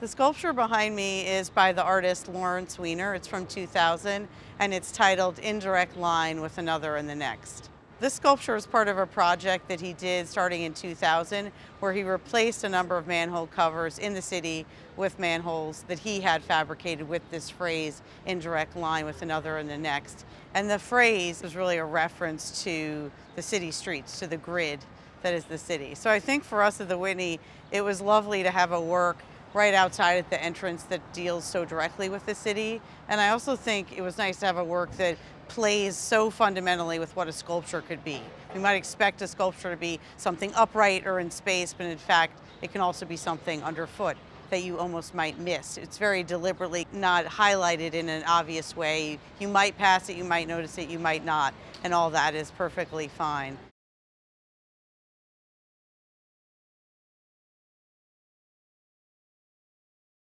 The sculpture behind me is by the artist Lawrence Weiner. It's from 2000 and it's titled Indirect Line with Another in the Next. This sculpture is part of a project that he did starting in 2000 where he replaced a number of manhole covers in the city with manholes that he had fabricated with this phrase, indirect line with another in the next. And the phrase was really a reference to the city streets, to the grid that is the city. So I think for us at the Whitney, it was lovely to have a work right outside at the entrance that deals so directly with the city. And I also think it was nice to have a work that plays so fundamentally with what a sculpture could be. We might expect a sculpture to be something upright or in space, but in fact, it can also be something underfoot that you almost might miss. It's very deliberately not highlighted in an obvious way. You might pass it, you might notice it, you might not, and all that is perfectly fine.